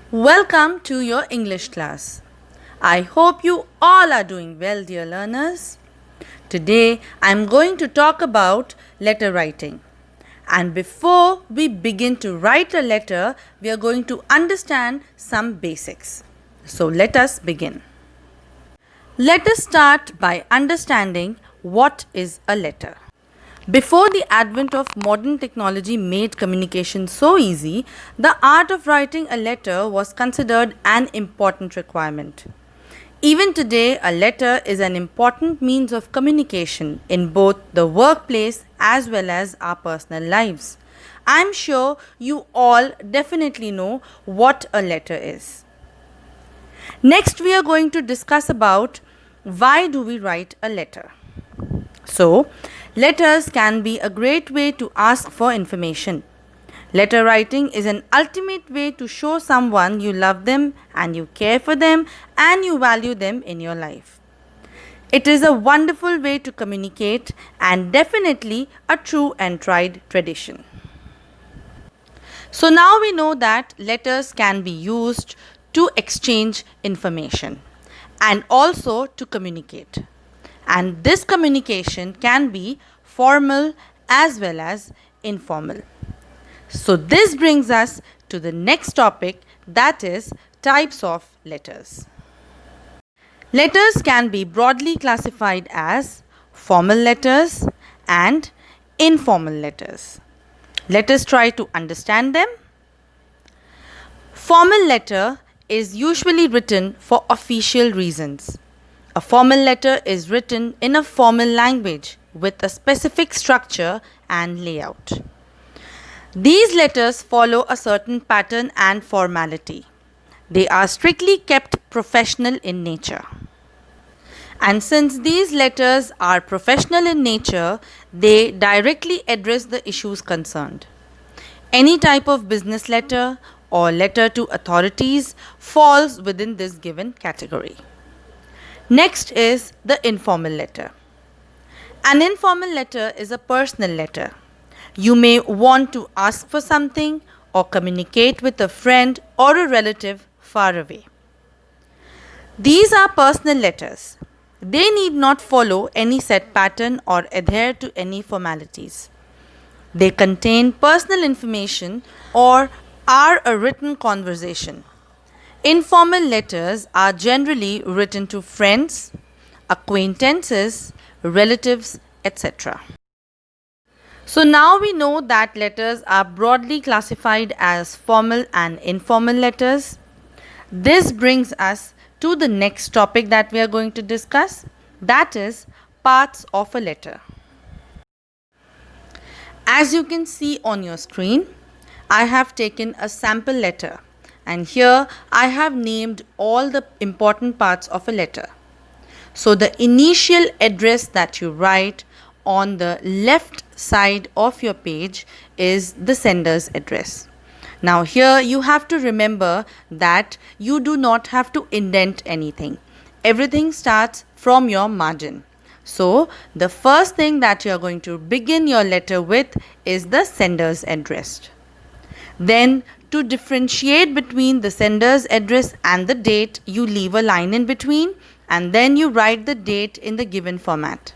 Welcome to your English class. I hope you all are doing well, dear learners. Today I am going to talk about letter writing. And before we begin to write a letter, we are going to understand some basics. So let us begin. Let us start by understanding what is a letter. Before the advent of modern technology made communication so easy, the art of writing a letter was considered an important requirement. Even today, a letter is an important means of communication in both the workplace as well as our personal lives. I'm sure you all definitely know what a letter is. Next, we are going to discuss about why do we write a letter. So, letters can be a great way to ask for information. Letter writing is an ultimate way to show someone you love them and you care for them and you value them in your life. It is a wonderful way to communicate and definitely a true and tried tradition. So now we know that letters can be used to exchange information and also to communicate. And this communication can be formal as well as informal. So this brings us to the next topic, that is types of letters. Letters can be broadly classified as formal letters and informal letters. Let us try to understand them. Formal letter is usually written for official reasons. A formal letter is written in a formal language with a specific structure and layout. These letters follow a certain pattern and formality. They are strictly kept professional in nature. And since these letters are professional in nature, they directly address the issues concerned. Any type of business letter or letter to authorities falls within this given category. Next is the informal letter. An informal letter is a personal letter. You may want to ask for something or communicate with a friend or a relative far away. These are personal letters. They need not follow any set pattern or adhere to any formalities. They contain personal information or are a written conversation. Informal letters are generally written to friends, acquaintances, relatives, etc. So now we know that letters are broadly classified as formal and informal letters. This brings us to the next topic that we are going to discuss, that is parts of a letter. As you can see on your screen, I have taken a sample letter. And here I have named all the important parts of a letter. So the initial address that you write on the left side of your page is the sender's address. Now here you have to remember that you do not have to indent anything. Everything starts from your margin. So the first thing that you are going to begin your letter with is the sender's address. Then to differentiate between the sender's address and the date, you leave a line in between and then you write the date in the given format.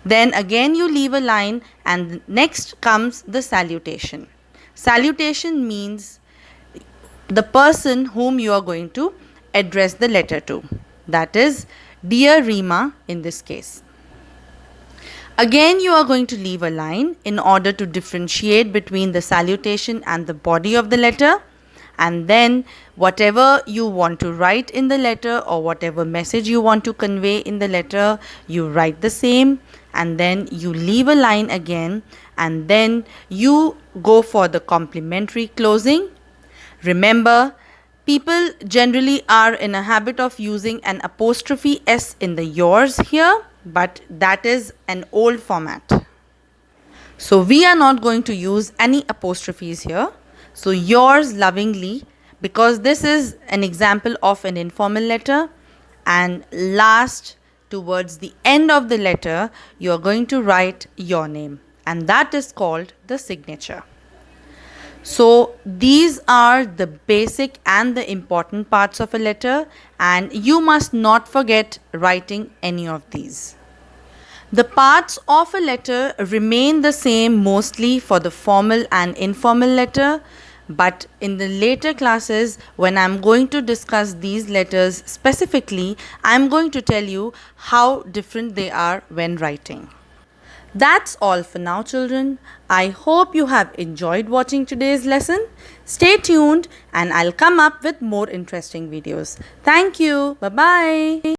Then again you leave a line and next comes the salutation. Salutation means the person whom you are going to address the letter to. That is, Dear Rima in this case. Again, you are going to leave a line in order to differentiate between the salutation and the body of the letter. And then whatever you want to write in the letter or whatever message you want to convey in the letter, you write the same. And then you leave a line again. And then you go for the complimentary closing. Remember, people generally are in a habit of using an apostrophe S in the yours here. But that is an old format. So we are not going to use any apostrophes here. So yours lovingly, because this is an example of an informal letter, and last towards the end of the letter you are going to write your name, and that is called the signature. So these are the basic and the important parts of a letter, and you must not forget writing any of these. The parts of a letter remain the same mostly for the formal and informal letter, but in the later classes, when I'm going to discuss these letters specifically, I'm going to tell you how different they are when writing. That's all for now, children. I hope you have enjoyed watching today's lesson. Stay tuned and I'll come up with more interesting videos. Thank you. Bye bye.